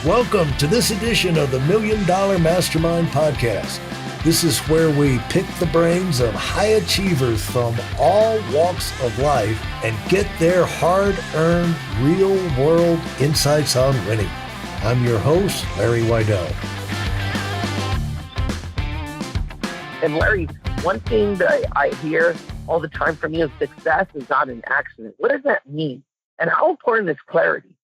Welcome to this edition of the $1 Million Mastermind Podcast. This is where we pick the brains of high achievers from all walks of life and get their hard-earned, real-world insights on winning. I'm your host, Larry Weidel. And Larry, one thing that I hear all the time from you is success is not an accident. What does that mean? And how important is clarity?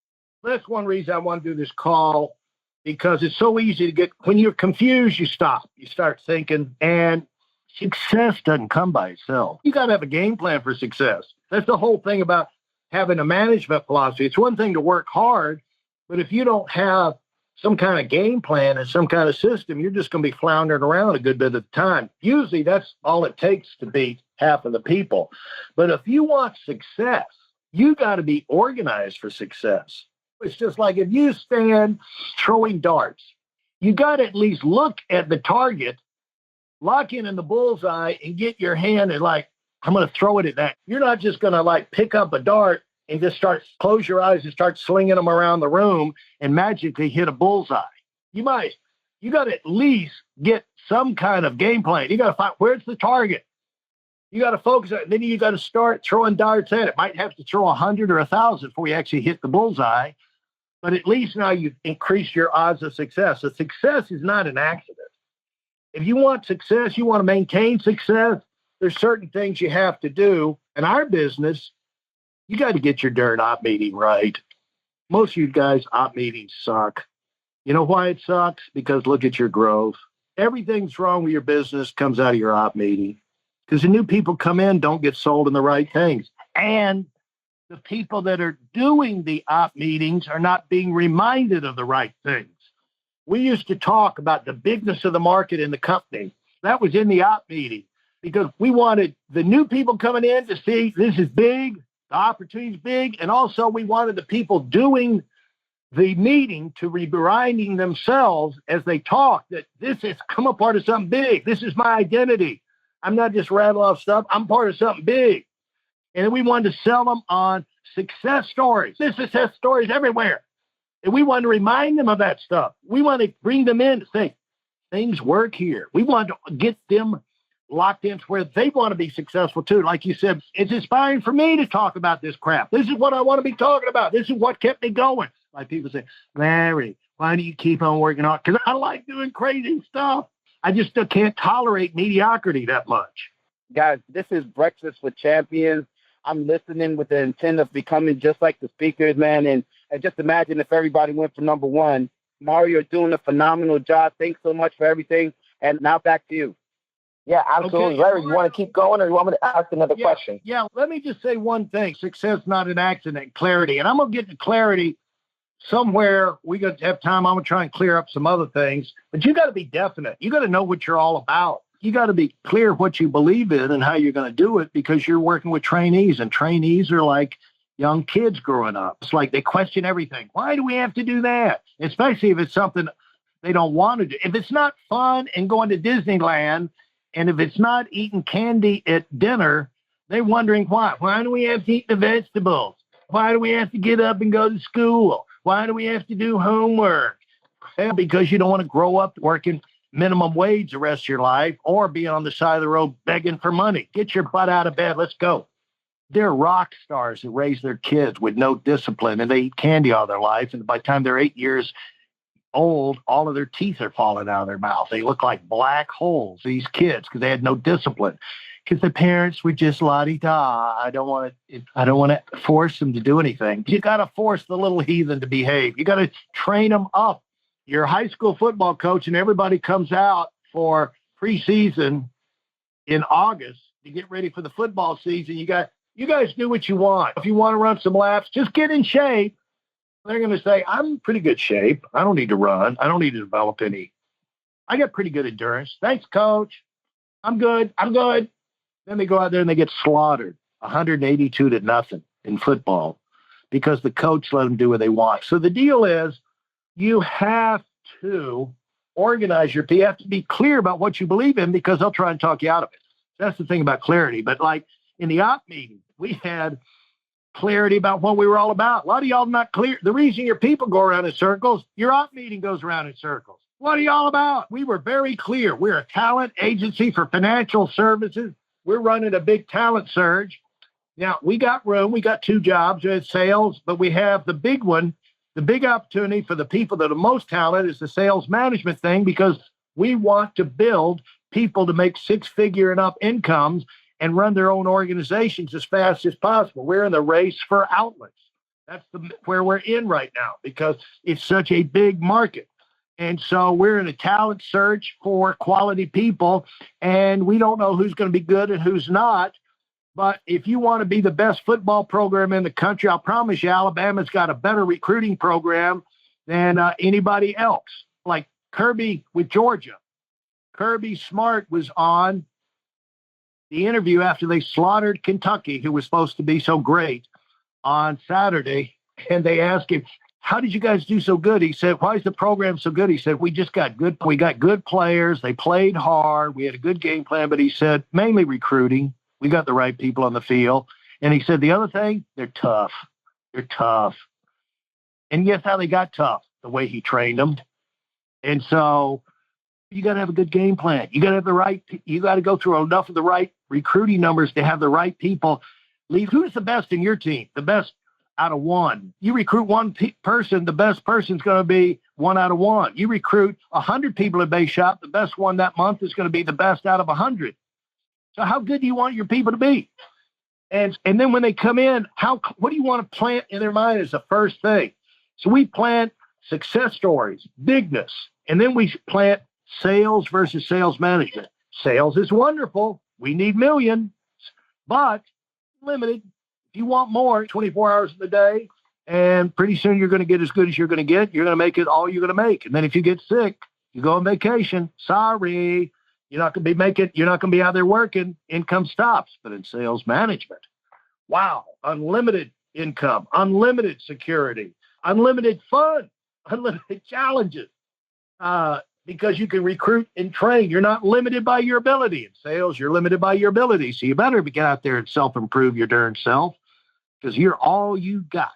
That's one reason I want to do this call, because it's so easy to get, when you're confused, you stop. You start thinking, and success doesn't come by itself. You got to have a game plan for success. That's the whole thing about having a management philosophy. It's one thing to work hard, but if you don't have some kind of game plan and some kind of system, you're just going to be floundering around a good bit of the time. Usually that's all it takes to beat half of the people. But if you want success, you got to be organized for success. It's just like if you stand throwing darts, you got to at least look at the target, lock in the bullseye, and get your hand and I'm going to throw it at that. You're not just going to pick up a dart and just close your eyes and start slinging them around the room and magically hit a bullseye. You got to at least get some kind of game plan. You got to find, where's the target? You got to focus on it. Then you got to start throwing darts at it. Might have to throw 100 or 1,000 before you actually hit the bullseye. But at least now you've increased your odds of success. So success is not an accident. If you want success, you want to maintain success, there's certain things you have to do. In our business, you got to get your darn op meeting right. Most of you guys, op meetings suck. You know why it sucks? Because look at your growth. Everything's wrong with your business comes out of your op meeting. Because the new people come in, don't get sold in the right things. And the people that are doing the op meetings are not being reminded of the right things. We used to talk about the bigness of the market in the company. That was in the op meeting because we wanted the new people coming in to see this is big, the opportunity is big, and also we wanted the people doing the meeting to be reminding themselves as they talk that this has come a part of something big. This is my identity. I'm not just rattling off stuff. I'm part of something big. And we wanted to sell them on success stories. There's success stories everywhere. And we want to remind them of that stuff. We want to bring them in to say, things work here. We want to get them locked into where they want to be successful too. Like you said, it's inspiring for me to talk about this crap. This is what I want to be talking about. This is what kept me going. Like people say, Larry, why do you keep on working on? Because I like doing crazy stuff. I just still can't tolerate mediocrity that much. Guys, this is Breakfast with Champions. I'm listening with the intent of becoming just like the speakers, man. And just imagine if everybody went for number one. Mario, you're doing a phenomenal job. Thanks so much for everything. And now back to you. Yeah, absolutely. Okay. Larry, you want to keep going or you want me to ask another question? Yeah, let me just say one thing. Success, not an accident, clarity. And I'm going to get to clarity somewhere. We got to have time. I'm going to try and clear up some other things. But you got to be definite. You got to know what you're all about. You got to be clear what you believe in and how you're going to do it because you're working with trainees, and trainees are like young kids growing up. It's like they question everything. Why do we have to do that? Especially if it's something they don't want to do. If it's not fun and going to Disneyland, and if it's not eating candy at dinner, they're wondering why. Why do we have to eat the vegetables? Why do we have to get up and go to school? Why do we have to do homework? Well, because you don't want to grow up working minimum wage the rest of your life or be on the side of the road begging for money. Get your butt out of bed. Let's go. They're rock stars who raise their kids with no discipline, and they eat candy all their life. And by the time they're 8 years old, all of their teeth are falling out of their mouth. They look like black holes, these kids, because they had no discipline. Because the parents were just la-di-da. I don't want to force them to do anything. You got to force the little heathen to behave. You got to train them up. You're a high school football coach, and everybody comes out for preseason in August to get ready for the football season. You guys do what you want. If you want to run some laps, just get in shape. They're going to say, I'm in pretty good shape. I don't need to run. I don't need to develop any. I got pretty good endurance. Thanks, coach. I'm good. Then they go out there and they get slaughtered, 182-0 in football because the coach let them do what they want. So the deal is, you have to organize you have to be clear about what you believe in because they'll try and talk you out of it. That's the thing about clarity. But like in the op meeting, we had clarity about what we were all about. A lot of y'all not clear. The reason your people go around in circles, your op meeting goes around in circles. What are y'all about? We were very clear. We're a talent agency for financial services. We're running a big talent surge. Now, we got room. We got 2 jobs at sales, but we have the big one. The big opportunity for the people that are most talented is the sales management thing, because we want to build people to make 6-figure and up incomes and run their own organizations as fast as possible. We're in the race for outlets. That's where we're in right now, because it's such a big market. And so we're in a talent search for quality people, and we don't know who's going to be good and who's not. But if you want to be the best football program in the country, I'll promise you Alabama's got a better recruiting program than anybody else. Like Kirby with Georgia. Kirby Smart was on the interview after they slaughtered Kentucky, who was supposed to be so great, on Saturday. And they asked him, how did you guys do so good? He said, why is the program so good? He said, we got good players. They played hard. We had a good game plan. But he said, mainly recruiting. We got the right people on the field. And he said, the other thing, they're tough. They're tough. And guess how they got tough? The way he trained them. And so you got to have a good game plan. You got to go through enough of the right recruiting numbers to have the right people leave. Who's the best in your team? The best out of 1. You recruit one person, the best person's going to be 1 out of 1. You recruit 100 people at Base Shop, the best one that month is going to be the best out of 100. So how good do you want your people to be? And then when they come in, what do you want to plant in their mind as the first thing? So we plant success stories, bigness, and then we plant sales versus sales management. Sales is wonderful. We need millions, but limited. If you want more, 24 hours in the day, and pretty soon you're going to get as good as you're going to get. You're going to make it all you're going to make. And then if you get sick, you go on vacation. Sorry. You're not going to be out there working. Income stops. But in sales management, wow, unlimited income, unlimited security, unlimited fun, unlimited challenges, because you can recruit and train. You're not limited by your ability. In sales, you're limited by your ability. So you better get out there and self-improve your darn self, because you're all you got.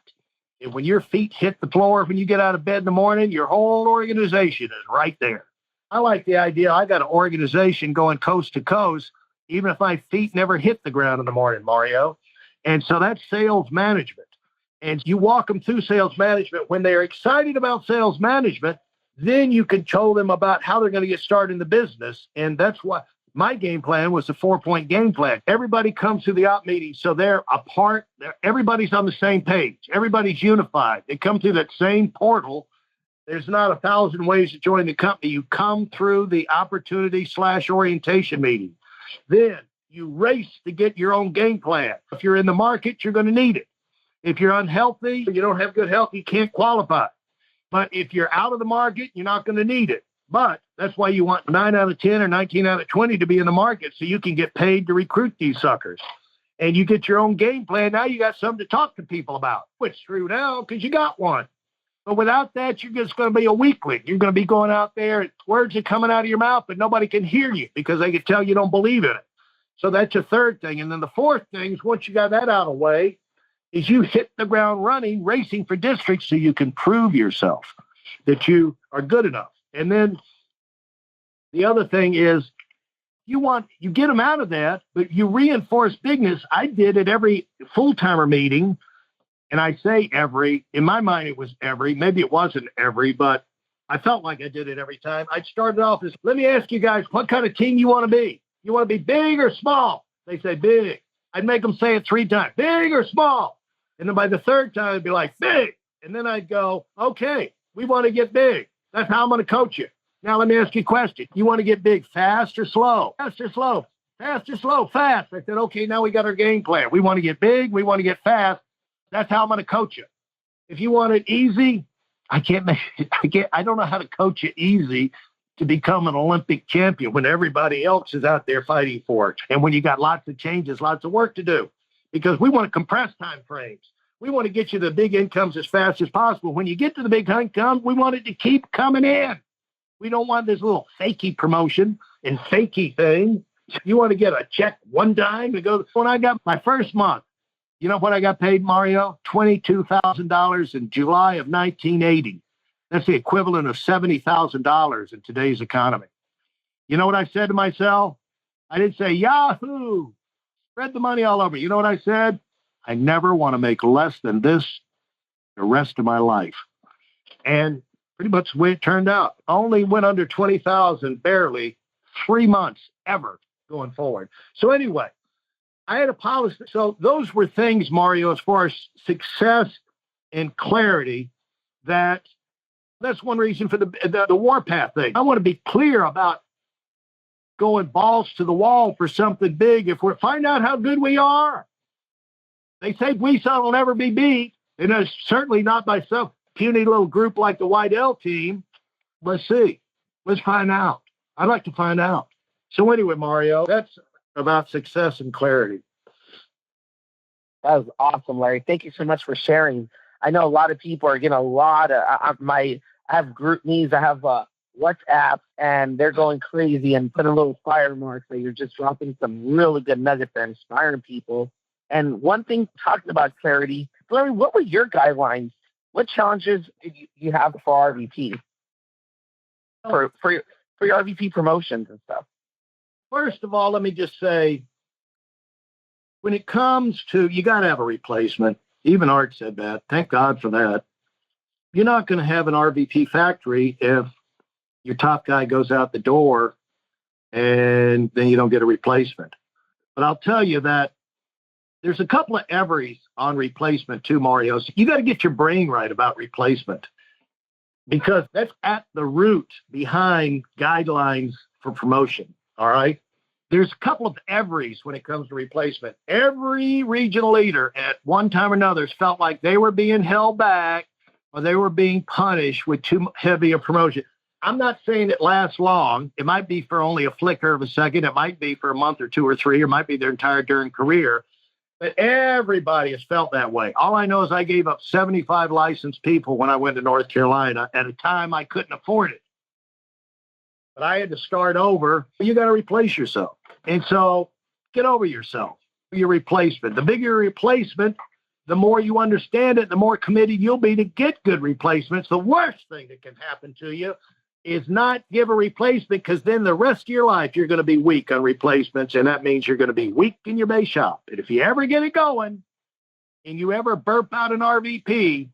And when your feet hit the floor, when you get out of bed in the morning, your whole organization is right there. I like the idea. I got an organization going coast to coast, even if my feet never hit the ground in the morning, Mario. And so that's sales management. And you walk them through sales management. When they're excited about sales management, then you can tell them about how they're going to get started in the business. And that's why my game plan was a 4-point game plan. Everybody comes to the op meeting, so they're apart. Everybody's on the same page. Everybody's unified. They come through that same portal. There's not 1,000 ways to join the company. You come through the opportunity/orientation meeting. Then you race to get your own game plan. If you're in the market, you're going to need it. If you're unhealthy, you don't have good health, you can't qualify. But if you're out of the market, you're not going to need it. But that's why you want 9 out of 10 or 19 out of 20 to be in the market, so you can get paid to recruit these suckers. And you get your own game plan. Now you got something to talk to people about. It's true now because you got one. But without that, you're just going to be a weakling. You're going to be going out there and words are coming out of your mouth, but nobody can hear you because they can tell you don't believe in it. So that's your third thing. And then the fourth thing is, once you got that out of the way, is you hit the ground running, racing for districts so you can prove yourself that you are good enough. And then the other thing is you get them out of that, but you reinforce bigness. I did at every full-timer meeting. And I say every, in my mind, it was every, maybe it wasn't every, but I felt like I did it every time. I'd start it off as, let me ask you guys, what kind of team you want to be? You want to be big or small? They say big. I'd make them say it 3 times, big or small? And then by the third time, it'd be like, big. And then I'd go, okay, we want to get big. That's how I'm going to coach you. Now, let me ask you a question. You want to get big fast or slow? Fast or slow? Fast or slow? Fast. I said, okay, now we got our game plan. We want to get big. We want to get fast. That's how I'm going to coach you. If you want it easy, I don't know how to coach you easy to become an Olympic champion when everybody else is out there fighting for it. And when you got lots of changes, lots of work to do, because we want to compress time frames. We want to get you the big incomes as fast as possible. When you get to the big income, we want it to keep coming in. We don't want this little fakey promotion and fakey thing. You want to get a check one time and go. When I got my first month, You know what I got paid, Mario? $22,000 in July of 1980. That's the equivalent of $70,000 in today's economy. You know what I said to myself? I didn't say, Yahoo, spread the money all over. You know what I said? I never want to make less than this the rest of my life. And pretty much the way it turned out. I only went under 20,000 barely 3 months ever going forward. So anyway, I had a policy. So those were things, Mario, as far as success and clarity, that's one reason for the Warpath thing. I want to be clear about going balls to the wall for something big. If we find out how good we are, they think we will never be beat. And it's certainly not by some puny little group like the White L team. Let's see. Let's find out. I'd like to find out. So anyway, Mario, that's about success and clarity. That was awesome, Larry. Thank you so much for sharing. I know a lot of people are getting a lot of I have group me's, I have WhatsApp, and they're going crazy and putting little fire marks that you're just dropping some really good nuggets that are inspiring people. And one thing, talking about clarity, Larry, what were your guidelines? What challenges did you have for RVP? For your RVP promotions and stuff? First of all, let me just say, when it comes to, you got to have a replacement. Even Art said that. Thank God for that. You're not going to have an RVP factory if your top guy goes out the door and then you don't get a replacement. But I'll tell you that there's a couple of everys on replacement too, Mario. So you got to get your brain right about replacement, because that's at the root behind guidelines for promotion. All right. There's a couple of everys when it comes to replacement. Every regional leader at one time or another felt like they were being held back or they were being punished with too heavy a promotion. I'm not saying it lasts long. It might be for only a flicker of a second. It might be for a month or 2 or 3, or it might be their entire during career. But everybody has felt that way. All I know is I gave up 75 licensed people when I went to North Carolina at a time I couldn't afford it. But I had to start over. You got to replace yourself. And so get over yourself, your replacement. The bigger your replacement, the more you understand it, the more committed you'll be to get good replacements. The worst thing that can happen to you is not give a replacement, because then the rest of your life you're going to be weak on replacements, and that means you're going to be weak in your base shop. And if you ever get it going and you ever burp out an RVP,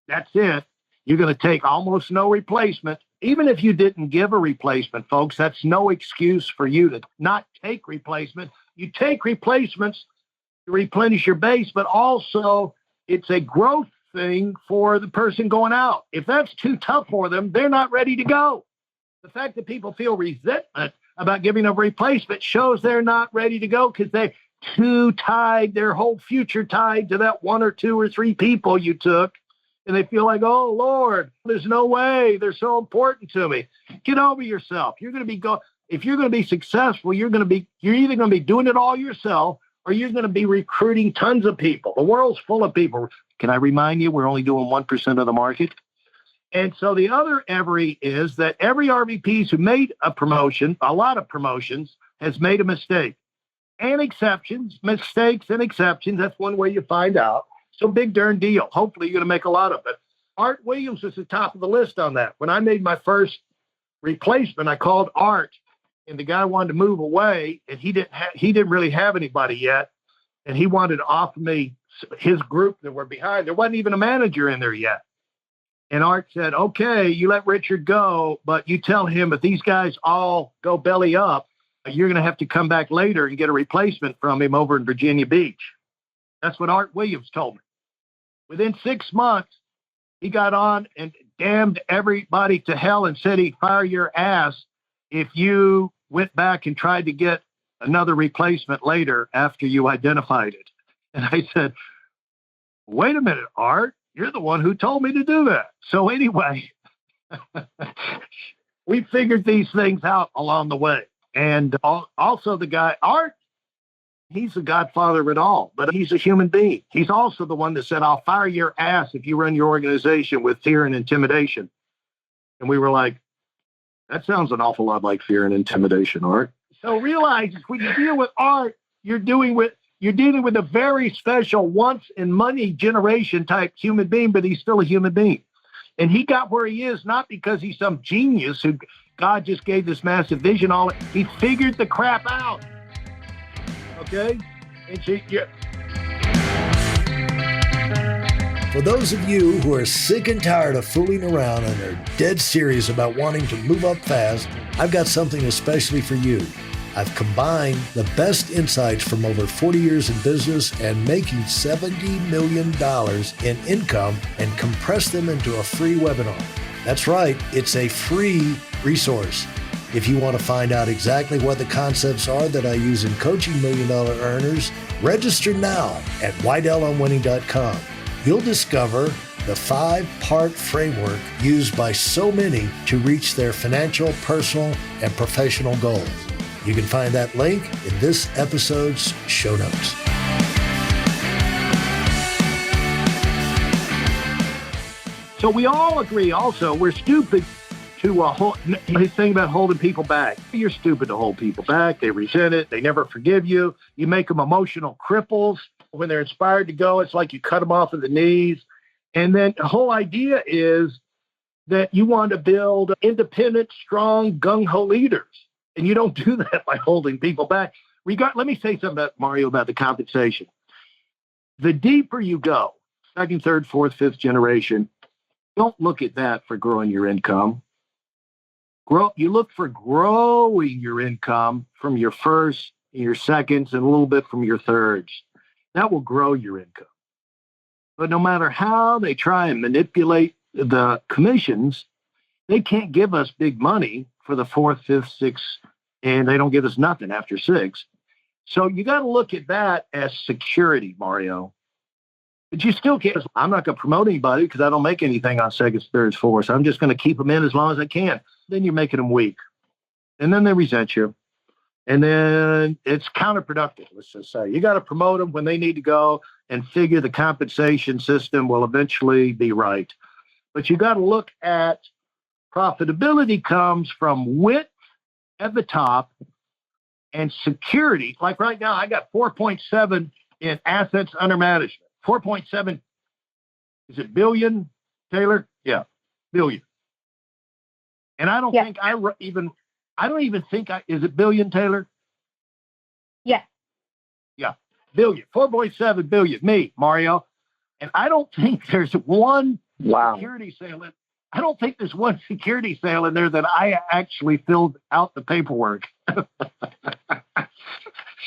that's it. You're going to take almost no replacement. Even if you didn't give a replacement, folks, that's no excuse for you to not take replacement. You take replacements to replenish your base, but also it's a growth thing for the person going out. If that's too tough for them, they're not ready to go. The fact that people feel resentment about giving a replacement shows they're not ready to go, because they're too tied, their whole future tied to that 1 or 2 or 3 people you took. And they feel like, oh, Lord, there's no way. They're so important to me. Get over yourself. You're going to be if you're going to be successful, you're either going to be doing it all yourself, or you're going to be recruiting tons of people. The world's full of people. Can I remind you, we're only doing 1% of the market? And so the other every is that every RVP who made a promotion, a lot of promotions, has made a mistake. And exceptions, mistakes and exceptions. That's one way you find out. So big darn deal. Hopefully you're going to make a lot of it. Art Williams was the top of the list on that. When I made my first replacement, I called Art, and the guy wanted to move away, and he didn't really have anybody yet, and he wanted to offer me his group that were behind. There wasn't even a manager in there yet. And Art said, okay, you let Richard go, but you tell him if these guys all go belly up, you're going to have to come back later and get a replacement from him over in Virginia Beach. That's what Art Williams told me. Within 6 months, he got on and damned everybody to hell and said he'd fire your ass if you went back and tried to get another replacement later after you identified it. And I said, wait a minute, Art, you're the one who told me to do that. So anyway, we figured these things out along the way. And also the guy, Art, he's the godfather of it all, but he's a human being. He's also the one that said, I'll fire your ass if you run your organization with fear and intimidation. And we were like, that sounds an awful lot like fear and intimidation, Art. So realize when you deal with Art, you're dealing with You're dealing with a very special once in money generation type human being, but he's still a human being. And he got where he is not because he's some genius who God just gave this massive vision. He figured the crap out. Okay? And so, yeah. For those of you who are sick and tired of fooling around and are dead serious about wanting to move up fast, I've got something especially for you. I've combined the best insights from over 40 years in business and making $70 million in income and compressed them into a free webinar. That's right, it's a free resource. If you want to find out exactly what the concepts are that I use in coaching million-dollar earners, register now at WeidelOnWinning.com. You'll discover the 5-part framework used by so many to reach their financial, personal, and professional goals. You can find that link in this episode's show notes. So we all agree also we're stupid to his thing about holding people back. You're stupid to hold people back. They resent it. They never forgive you. You make them emotional cripples. When they're inspired to go, it's like you cut them off at the knees. And then the whole idea is that you want to build independent, strong, gung-ho leaders. And you don't do that by holding people back. Let me say something about Mario about the compensation. The deeper you go, second, third, fourth, fifth generation, don't look at that for growing your income. You look for growing your income from your first, your seconds, and a little bit from your thirds. That will grow your income. But no matter how they try and manipulate the commissions, they can't give us big money for the fourth, fifth, sixth, and they don't give us nothing after six. So you got to look at that as security, Mario. But you still can't. I'm not going to promote anybody because I don't make anything on seconds, thirds, fourths. I'm just going to keep them in as long as I can. Then you're making them weak. And then they resent you. And then it's counterproductive, let's just say. You got to promote them when they need to go and figure the compensation system will eventually be right. But you got to look at profitability comes from wit at the top and security. Like right now, I got 4.7 in assets under management. 4.7, is it billion, Taylor? Yeah, billion. And I don't think is it billion, Taylor? Yes. Yeah, billion, 4.7 billion, me, Mario. And I don't think there's one security sale. I don't think there's one security sale in there that I actually filled out the paperwork. That's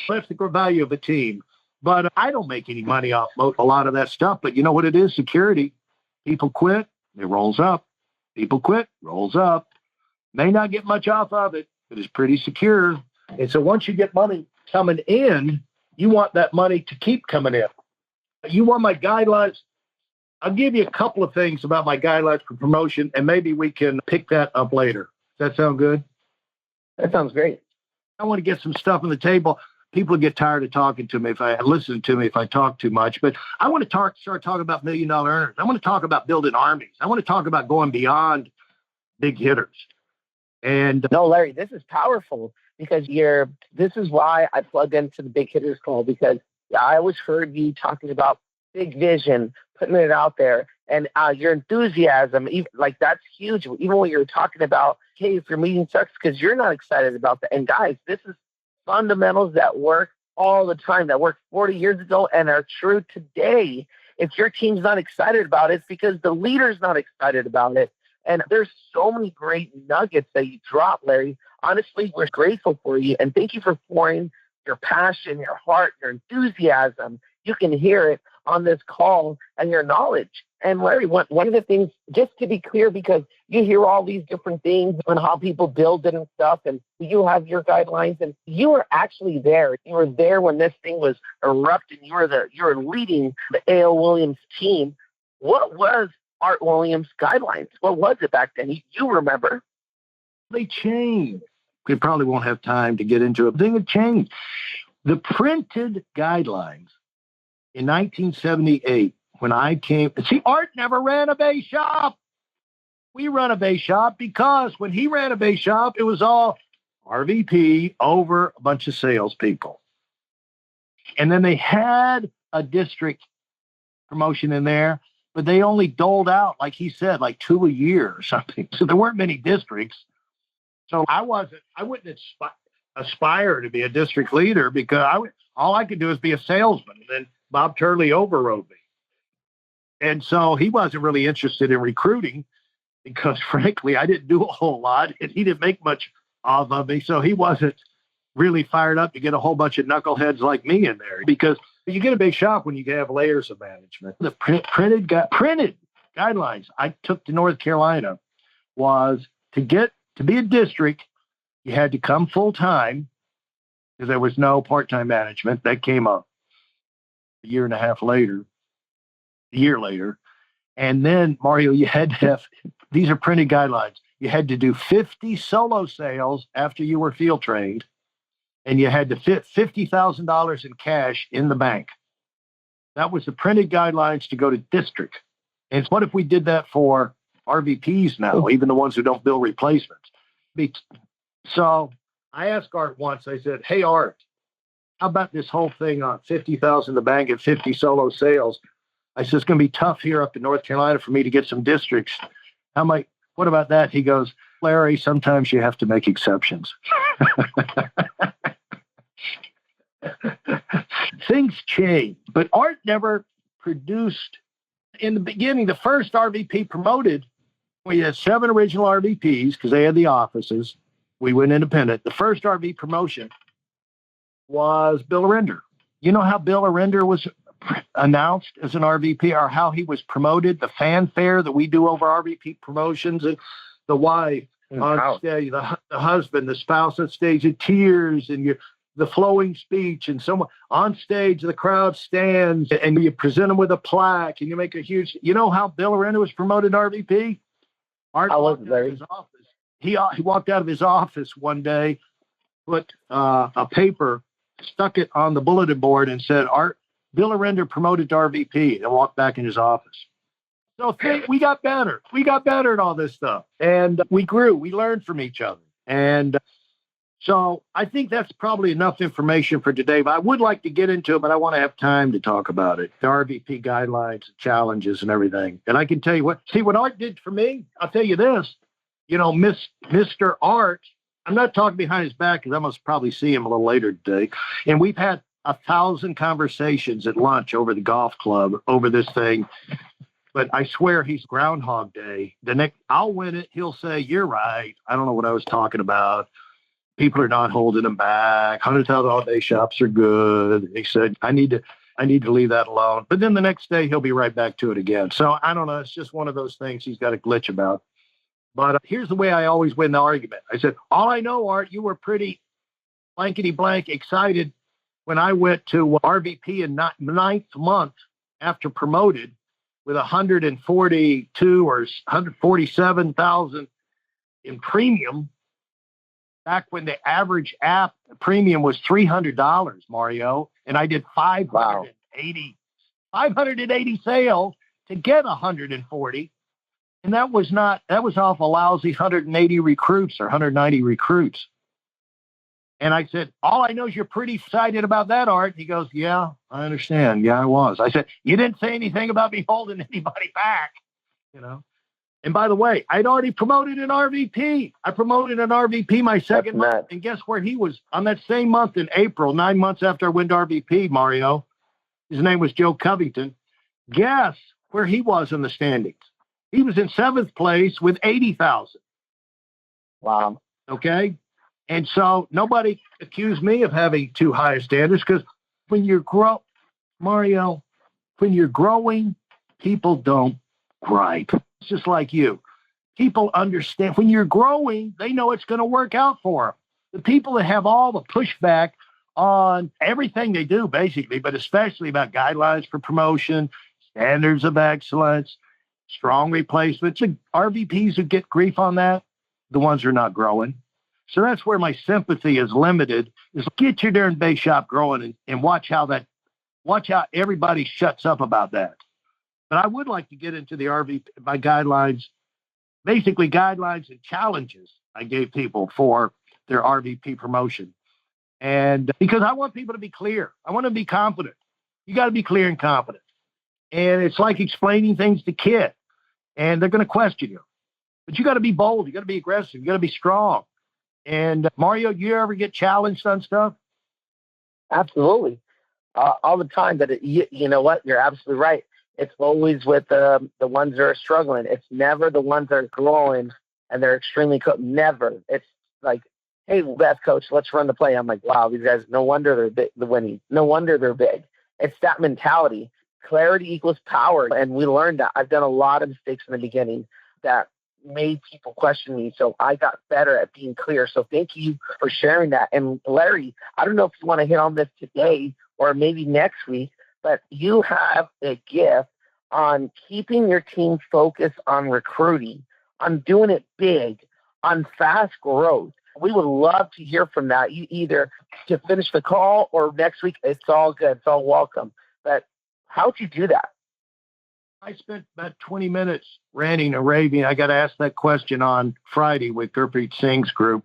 the value of a team. But I don't make any money off a lot of that stuff. But you know what it is? Security. People quit, it rolls up. People quit, rolls up. May not get much off of it, but it's pretty secure. And so once you get money coming in, you want that money to keep coming in. You want my guidelines. I'll give you a couple of things about my guidelines for promotion, and maybe we can pick that up later. Does that sound good? That sounds great. I want to get some stuff on the table. People get tired of talking to me if I talk too much. But I want to start talking about $1 million earners. I want to talk about building armies. I want to talk about going beyond big hitters. And no, Larry, this is powerful because this is why I plug into the Big Hitters Call, because I always heard you talking about big vision, putting it out there, and your enthusiasm, even, like that's huge. Even when you're talking about, hey, if your meeting sucks because you're not excited about that. And guys, this is fundamentals that work all the time, that worked 40 years ago and are true today. If your team's not excited about it, it's because the leader's not excited about it. And there's so many great nuggets that you drop, Larry. Honestly, we're grateful for you. And thank you for pouring your passion, your heart, your enthusiasm. You can hear it on this call and your knowledge. And Larry, one of the things, just to be clear, because you hear all these different things on how people build it and stuff, and you have your guidelines, and you were actually there. You were there when this thing was erupting. You were leading the A.O. Williams team. What was Art Williams' guidelines? What was it back then? You remember? They changed. We probably won't have time to get into it. They had changed. The printed guidelines in 1978, when I came, see, Art never ran a base shop. We run a base shop because when he ran a base shop, it was all RVP over a bunch of salespeople. And then they had a district promotion in there, but they only doled out, like he said, like 2 a year or something. So there weren't many districts. So I wouldn't aspire to be a district leader because all I could do is be a salesman. And then Bob Turley overrode me. And so he wasn't really interested in recruiting because, frankly, I didn't do a whole lot and he didn't make much of me. So he wasn't really fired up to get a whole bunch of knuckleheads like me in there because you get a big shop when you have layers of management. The printed guidelines I took to North Carolina was to be a district, you had to come full time because there was no part-time management. That came up a year later. And then, Mario, you had to have, these are printed guidelines. You had to do 50 solo sales after you were field trained, and you had to fit $50,000 in cash in the bank. That was the printed guidelines to go to district. And what if we did that for RVPs now, even the ones who don't bill replacements? So I asked Art once, I said, hey, Art, how about this whole thing on 50,000 in the bank and 50 solo sales? I said, it's going to be tough here up in North Carolina for me to get some districts. What about that? He goes, Larry, sometimes you have to make exceptions. Things change, but Art never produced. In the beginning, the first RVP promoted, we had 7 original RVPs because they had the offices. We went independent. The first RV promotion was Bill Arender. You know how Bill Arender was announced as an RVP or how he was promoted, the fanfare that we do over RVP promotions, and the wife on stage, the husband, the spouse on stage in tears, and the flowing speech, and someone on stage, the crowd stands, and you present them with a plaque, and you make a huge. You know how Bill Arender was promoted RVP? Art walked out of his office. He walked out of his office one day, put a paper, stuck it on the bulletin board, and said, Bill Arender promoted to RVP, and walked back in his office. So we got better. We got better at all this stuff. And we grew. We learned from each other. And so I think that's probably enough information for today. But I would like to get into it, but I want to have time to talk about it. The RVP guidelines, challenges, and everything. And I can tell you what Art did for me. I'll tell you this. You know, Mr. Art, I'm not talking behind his back because I must probably see him a little later today. And we've had 1,000 conversations at lunch over the golf club over this thing. But I swear he's Groundhog Day. I'll win it. He'll say, you're right. I don't know what I was talking about. People are not holding them back. 100,000 all-day shops are good. He said, I need to leave that alone. But then the next day, he'll be right back to it again. So I don't know. It's just one of those things he's got a glitch about. But here's the way I always win the argument. I said, all I know, Art, you were pretty blankety blank excited when I went to RVP in 9th month after promoted with 142 or 147,000 in premium. Back when the average app premium was $300, Mario, and I did 580 sales to get 140. And that was off a lousy 180 recruits or 190 recruits. And I said, all I know is you're pretty excited about that, Art. He goes, yeah, I understand. Yeah, I was. I said, you didn't say anything about me holding anybody back, you know. And by the way, I'd already promoted an RVP. I promoted an RVP my second month. And guess where he was on that same month in April, 9 months after I went to RVP, Mario? His name was Joe Covington. Guess where he was in the standings? He was in 7th place with 80,000. Wow. Okay. And so nobody accused me of having too high a standards because when you're Mario, when you're growing, people don't gripe. It's just like you. People understand when you're growing, they know it's going to work out for them. The people that have all the pushback on everything they do, basically, but especially about guidelines for promotion, standards of excellence, strong replacements, and RVPs who get grief on that, the ones who are not growing. So that's where my sympathy is limited, is get your darn base shop growing and watch how everybody shuts up about that. But I would like to get into the RVP, my guidelines, basically guidelines and challenges I gave people for their RVP promotion. And because I want people to be clear, I want them to be confident. You got to be clear and confident. And it's like explaining things to kids, and they're going to question you. But you got to be bold. You got to be aggressive. You got to be strong. And Mario, do you ever get challenged on stuff? Absolutely. All the time. But you know what? You're absolutely right. It's always with the ones that are struggling. It's never the ones that are growing and they're extremely never. It's like, hey, best coach, let's run the play. I'm like, wow, these guys, no wonder they're big, the winning. No wonder they're big. It's that mentality. Clarity equals power. And we learned that. I've done a lot of mistakes in the beginning that made people question me. So I got better at being clear. So thank you for sharing that. And Larry, I don't know if you want to hit on this today or maybe next week, but you have a gift on keeping your team focused on recruiting, on doing it big, on fast growth. We would love to hear from that. You either to finish the call or next week. It's all good. It's all welcome. But how'd you do that? I spent about 20 minutes ranting and raving. I got asked that question on Friday with Gurpreet Singh's group,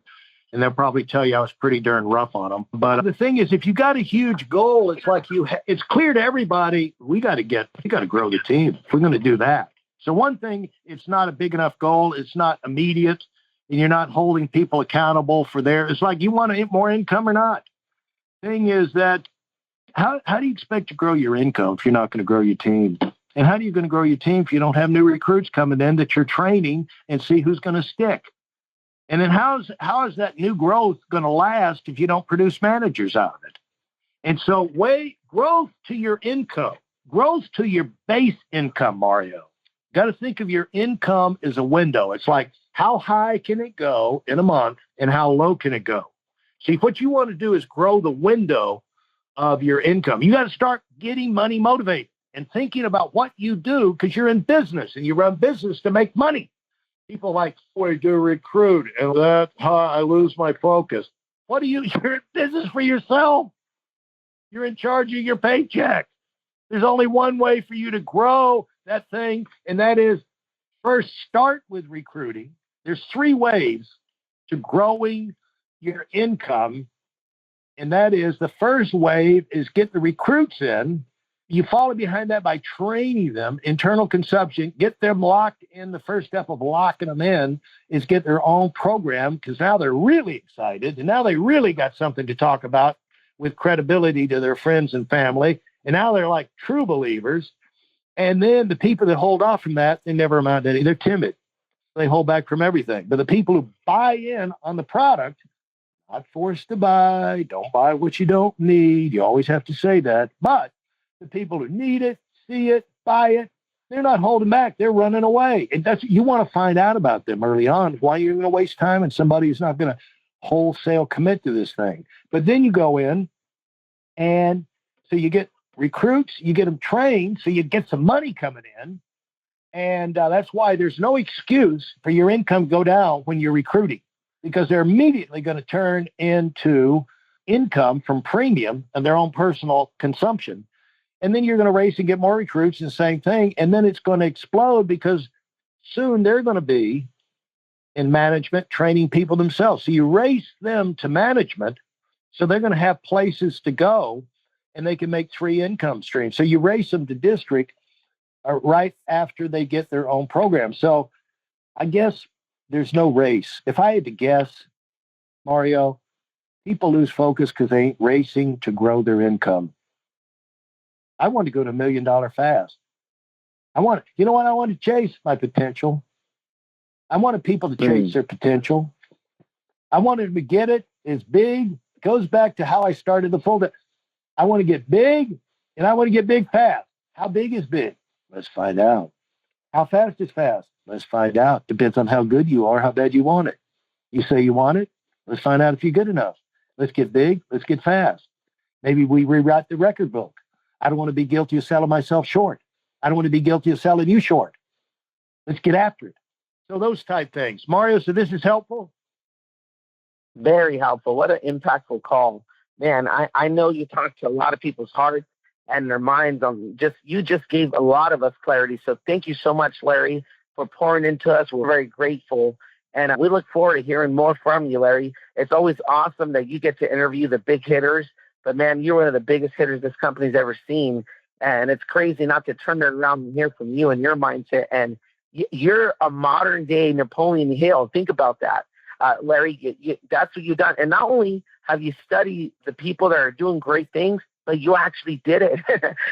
and they'll probably tell you I was pretty darn rough on them. But the thing is, if you got a huge goal, it's like it's clear to everybody, we got to grow the team if we're going to do that. So one thing, it's not a big enough goal. It's not immediate, and you're not holding people accountable for it's like you want more income or not. Thing is that how do you expect to grow your income if you're not going to grow your team? And how are you going to grow your team if you don't have new recruits coming in that you're training and see who's going to stick? And then how is that new growth going to last if you don't produce managers out of it? And so growth to your income, growth to your base income, Mario. Got to think of your income as a window. It's like, how high can it go in a month and how low can it go? See, what you want to do is grow the window of your income. You got to start getting money motivated and thinking about what you do because you're in business and you run business to make money. People like, boy, do recruit, and that's how I lose my focus. You're in business for yourself. You're in charge of your paycheck. There's only one way for you to grow that thing, and that is first start with recruiting. There's 3 ways to growing your income, and that is the first wave is get the recruits in. You follow behind that by training them, internal consumption, get them locked in. The first step of locking them in is get their own program because now they're really excited and now they really got something to talk about with credibility to their friends and family. And now they're like true believers. And then the people that hold off from that, they never amount to anything. They're timid. They hold back from everything. But the people who buy in on the product, not forced to buy, don't buy what you don't need. You always have to say that. But the people who need it, see it, buy it, they're not holding back. They're running away. And you want to find out about them early on. Why you're going to waste time and somebody who's not going to wholesale commit to this thing. But then you go in, and so you get recruits, you get them trained, so you get some money coming in. And that's why there's no excuse for your income to go down when you're recruiting, because they're immediately going to turn into income from premium and their own personal consumption. And then you're going to race and get more recruits and the same thing. And then it's going to explode because soon they're going to be in management training people themselves. So you race them to management so they're going to have places to go and they can make 3 income streams. So you race them to district right after they get their own program. So I guess there's no race. If I had to guess, Mario, people lose focus because they ain't racing to grow their income. I want to go to $1 million fast. You know what? I want to chase my potential. I wanted people to chase their potential. I wanted them to get it. It's big. It goes back to how I started the full day. I want to get big, and I want to get big fast. How big is big? Let's find out. How fast is fast? Let's find out. Depends on how good you are, how bad you want it. You say you want it? Let's find out if you're good enough. Let's get big. Let's get fast. Maybe we rewrite the record book. I don't want to be guilty of selling myself short. I don't want to be guilty of selling you short. Let's get after it. So those type things. Mario, so this is helpful? Very helpful. What an impactful call. Man, I know you talked to a lot of people's hearts and their minds on you just gave a lot of us clarity. So thank you so much, Larry, for pouring into us. We're very grateful. And we look forward to hearing more from you, Larry. it's always awesome that you get to interview the big hitters. But, man, you're one of the biggest hitters this company's ever seen. And it's crazy not to turn that around and hear from you and your mindset. And you're a modern-day Napoleon Hill. Think about that. Larry, that's what you've done. And not only have you studied the people that are doing great things, but you actually did it.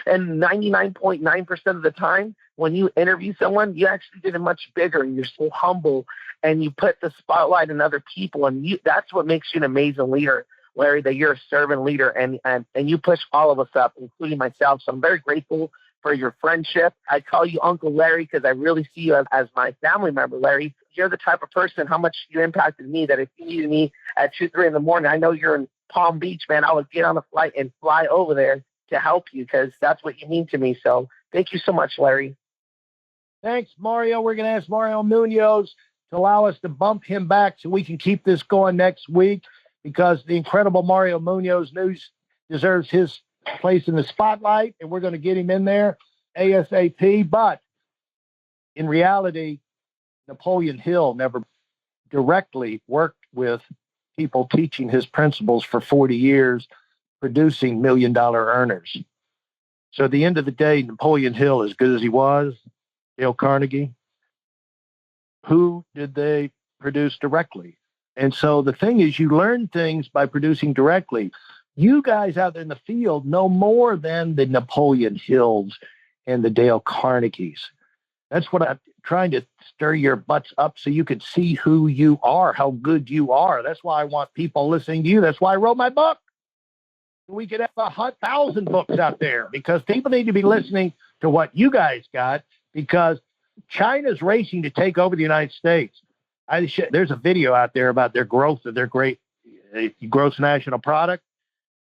And 99.9% of the time, when you interview someone, you actually did it much bigger, and you're so humble, and you put the spotlight on other people. And that's what makes you an amazing leader, Larry, that you're a servant leader, and you push all of us up, including myself. So I'm very grateful for your friendship. I call you Uncle Larry because I really see you as my family member, Larry. You're the type of person, how much you impacted me, that if you needed me at 2, 3 in the morning, I know you're in Palm Beach, man, I would get on a flight and fly over there to help you because that's what you mean to me. So thank you so much, Larry. Thanks, Mario. We're going to ask Mario Munoz to allow us to bump him back so we can keep this going next week, because the incredible Mario Munoz news deserves his place in the spotlight, and we're going to get him in there ASAP. But in reality, Napoleon Hill never directly worked with people teaching his principles for 40 years, producing $1 million earners. So at the end of the day, Napoleon Hill, as good as he was, Dale Carnegie, who did they produce directly? And so the thing is, you learn things by producing directly. You guys out there in the field know more than the Napoleon Hills and the Dale Carnegies. That's what I'm trying to stir your butts up so you can see who you are, how good you are. That's why I want people listening to you. That's why I wrote my book. We could have 1,000 books out there, because people need to be listening to what you guys got, because China's racing to take over the United States. There's a video out there about their growth of their great gross national product.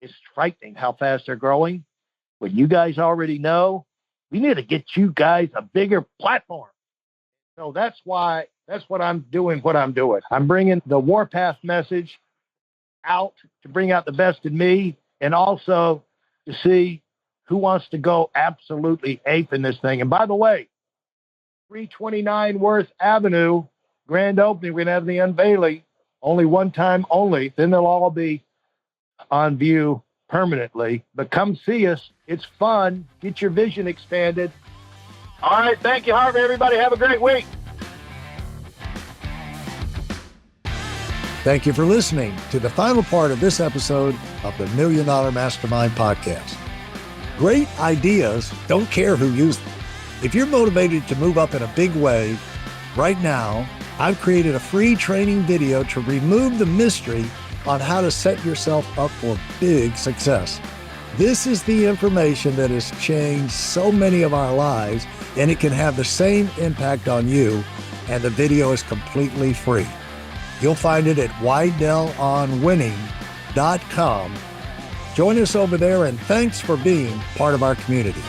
It's frightening how fast they're growing. But you guys already know, we need to get you guys a bigger platform. So that's what I'm doing. I'm bringing the Warpath message out to bring out the best in me, and also to see who wants to go absolutely ape in this thing. And by the way, 329 Worth Avenue, grand opening. We're going to have the unveiling, only one time only. Then they'll all be on view permanently. But come see us. It's fun. Get your vision expanded. All right. Thank you, Harvey. Everybody have a great week. Thank you for listening to the final part of this episode of the $1 Million Mastermind Podcast. Great ideas don't care who uses them. If you're motivated to move up in a big way, right now, I've created a free training video to remove the mystery on how to set yourself up for big success. This is the information that has changed so many of our lives, and it can have the same impact on you, and the video is completely free. You'll find it at WeidelOnWinning.com. Join us over there, and thanks for being part of our community.